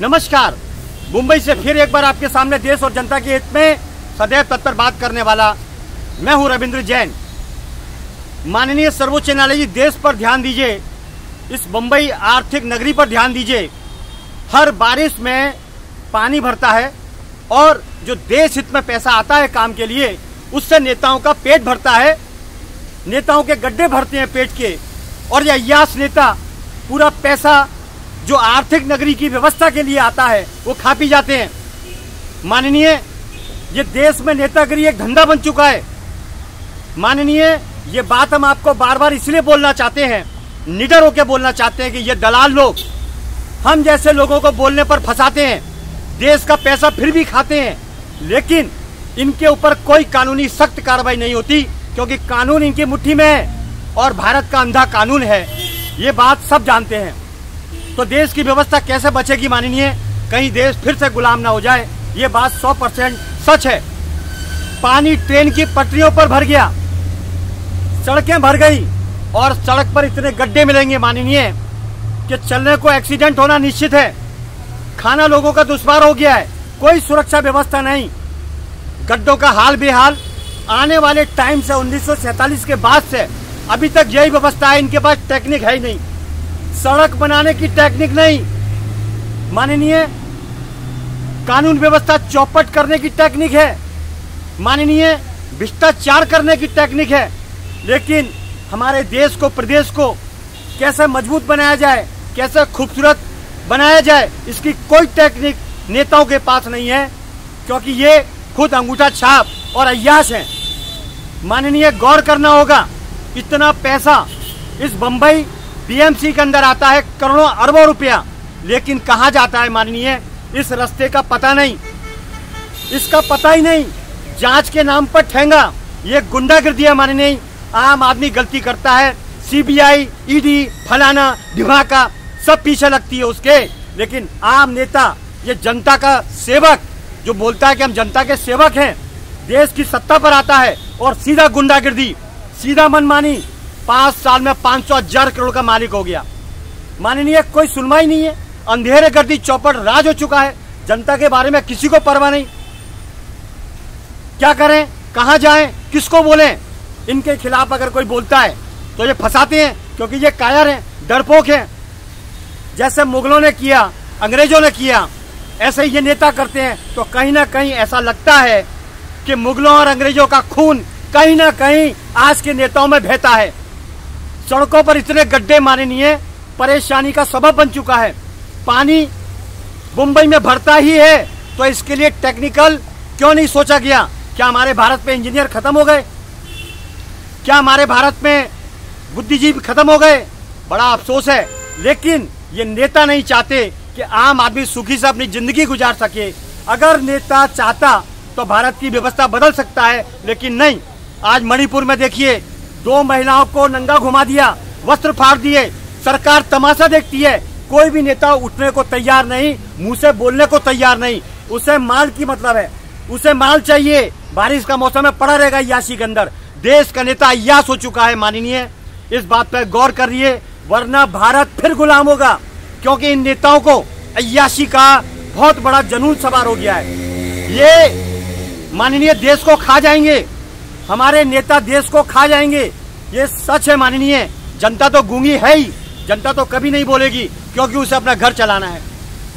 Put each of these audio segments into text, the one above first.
नमस्कार। मुंबई से फिर एक बार आपके सामने देश और जनता के हित में सदैव तत्पर बात करने वाला मैं हूं रविंद्र जैन। माननीय सर्वोच्च न्यायालय जी, देश पर ध्यान दीजिए, इस मुंबई आर्थिक नगरी पर ध्यान दीजिए। हर बारिश में पानी भरता है और जो देश हित में पैसा आता है काम के लिए, उससे नेताओं का पेट भरता है, नेताओं के गड्ढे भरते हैं पेट के। और ये अय्याश नेता पूरा पैसा जो आर्थिक नगरी की व्यवस्था के लिए आता है वो खा पी जाते हैं। माननीय, ये देश में नेतागिरी एक धंधा बन चुका है। माननीय, ये बात हम आपको बार बार इसलिए बोलना चाहते हैं, निडर होकर बोलना चाहते हैं कि ये दलाल लोग हम जैसे लोगों को बोलने पर फंसाते हैं, देश का पैसा फिर भी खाते हैं, लेकिन इनके ऊपर कोई कानूनी सख्त कार्रवाई नहीं होती, क्योंकि कानून इनकी मुट्ठी में है और भारत का अंधा कानून है। ये बात सब जानते हैं। तो देश की व्यवस्था कैसे बचेगी माननीय? कहीं देश फिर से गुलाम ना हो जाए, ये बात 100% सच है। पानी ट्रेन की पटरियों पर भर गया, सड़कें भर गई और सड़क पर इतने गड्ढे मिलेंगे माननीय कि चलने को एक्सीडेंट होना निश्चित है। खाना लोगों का दुश्वार हो गया है, कोई सुरक्षा व्यवस्था नहीं, गड्ढों का हाल बेहाल। आने वाले टाइम से 1947 के बाद से अभी तक यही व्यवस्था है। इनके पास टेक्निक है ही नहीं, सड़क बनाने की टेक्निक नहीं माननीय, कानून व्यवस्था चौपट करने की टेक्निक है माननीय, भ्रष्टाचार करने की टेक्निक है। लेकिन हमारे देश को, प्रदेश को कैसे मजबूत बनाया जाए, कैसे खूबसूरत बनाया जाए, इसकी कोई टेक्निक नेताओं के पास नहीं है, क्योंकि ये खुद अंगूठा छाप और अय्याश हैं। माननीय, गौर करना होगा, इतना पैसा इस बम्बई बीएमसी के अंदर आता है, करोड़ों अरबों रुपया, लेकिन कहाँ जाता है माननीय? इस रास्ते का पता नहीं, इसका पता ही नहीं। जांच के नाम पर ठेंगा, ये गुंडागिर्दी है माननीय। आम आदमी गलती करता है, सीबीआई, ईडी, फलाना ढिमाका सब पीछे लगती है उसके, लेकिन आम नेता, ये जनता का सेवक जो बोलता है कि हम जनता के सेवक हैं, देश की सत्ता पर आता है और सीधा गुंडागिर्दी, सीधा मनमानी। 5 साल में 500,000 करोड़ का मालिक हो गया माननीय। कोई सुनवाई नहीं है, अंधेरे गर्दी चौपट राज हो चुका है, जनता के बारे में किसी को परवाह नहीं। क्या करें, कहां जाएं, किसको बोलें? इनके खिलाफ अगर कोई बोलता है तो ये फंसाते हैं, क्योंकि ये कायर हैं, डरपोक हैं। जैसे मुगलों ने किया, अंग्रेजों ने किया, ऐसे ही ये नेता करते हैं। तो कहीं ना कहीं ऐसा लगता है कि मुगलों और अंग्रेजों का खून कहीं ना कहीं आज के नेताओं में बहता है। सड़कों पर इतने गड्ढे माननीय परेशानी का सबब बन चुका है। पानी मुंबई में भरता ही है, तो इसके लिए टेक्निकल क्यों नहीं सोचा गया? क्या हमारे भारत में इंजीनियर खत्म हो गए? क्या हमारे भारत में बुद्धिजीवी खत्म हो गए? बड़ा अफसोस है। लेकिन ये नेता नहीं चाहते कि आम आदमी सुखी से अपनी जिंदगी गुजार सके। अगर नेता चाहता तो भारत की व्यवस्था बदल सकता है, लेकिन नहीं। आज मणिपुर में देखिए, 2 महिलाओं को नंगा घुमा दिया, वस्त्र फाड़ दिए, सरकार तमाशा देखती है, कोई भी नेता उठने को तैयार नहीं, मुंह से बोलने को तैयार नहीं। उसे माल की मतलब है, उसे माल चाहिए। बारिश का मौसम में पड़ा रहेगा अय्याशी के अंदर। देश का नेता अय्याश हो चुका है माननीय, इस बात पर गौर करिए, वरना भारत फिर गुलाम होगा, क्योंकि इन नेताओं को अय्याशी का बहुत बड़ा जुनून सवार हो गया है। ये माननीय देश को खा जाएंगे, हमारे नेता देश को खा जाएंगे, ये सच है माननीय। जनता तो गूंगी है ही, जनता तो कभी नहीं बोलेगी, क्योंकि उसे अपना घर चलाना है,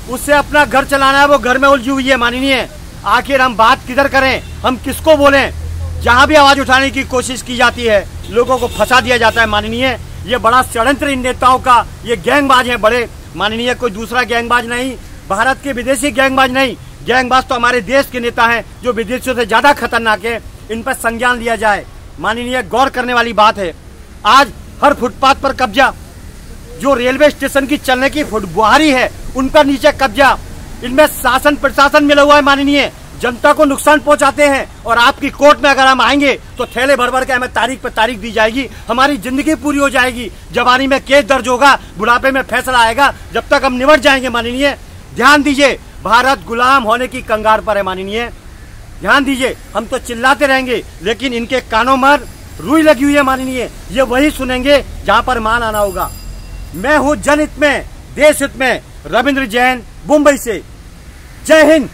उससे अपना घर चलाना है, वो घर में उलझी हुई है माननीय। आखिर हम बात किधर करें, हम किसको बोलें? जहां भी आवाज उठाने की कोशिश की जाती है, लोगों को फंसा दिया जाता है माननीय। ये बड़ा षड्यंत्र इन नेताओं का, ये गैंगबाज है बड़े माननीय, कोई दूसरा गैंगबाज नहीं, भारत के विदेशी गैंगबाज नहीं। गैंगबाज तो हमारे देश के नेता हैं, जो विदेशियों से ज्यादा खतरनाक है। इन पर संज्ञान लिया जाए माननीय। गौर करने वाली बात है, आज हर फुटपाथ पर कब्जा, जो रेलवे स्टेशन की चलने की फुटबुहारी है उन पर नीचे कब्जा। इनमें शासन प्रशासन मिला हुआ है माननीय, जनता को नुकसान पहुंचाते हैं। और आपकी कोर्ट में अगर हम आएंगे तो थैले भर भर के हमें तारीख पर तारीख दी जाएगी, हमारी जिंदगी पूरी हो जाएगी, जवानी में केस दर्ज होगा, बुढ़ापे में फैसला आएगा, जब तक हम निमट जाएंगे माननीय। ध्यान दीजिए, भारत गुलाम होने की कंगार पर है माननीय, ध्यान दीजिए। हम तो चिल्लाते रहेंगे, लेकिन इनके कानों में रुई लगी हुई है माननीय, ये वही सुनेंगे जहां पर मान आना होगा। मैं हूं जनहित में, देश हित में, रविंद्र जैन, मुंबई से। जय हिंद।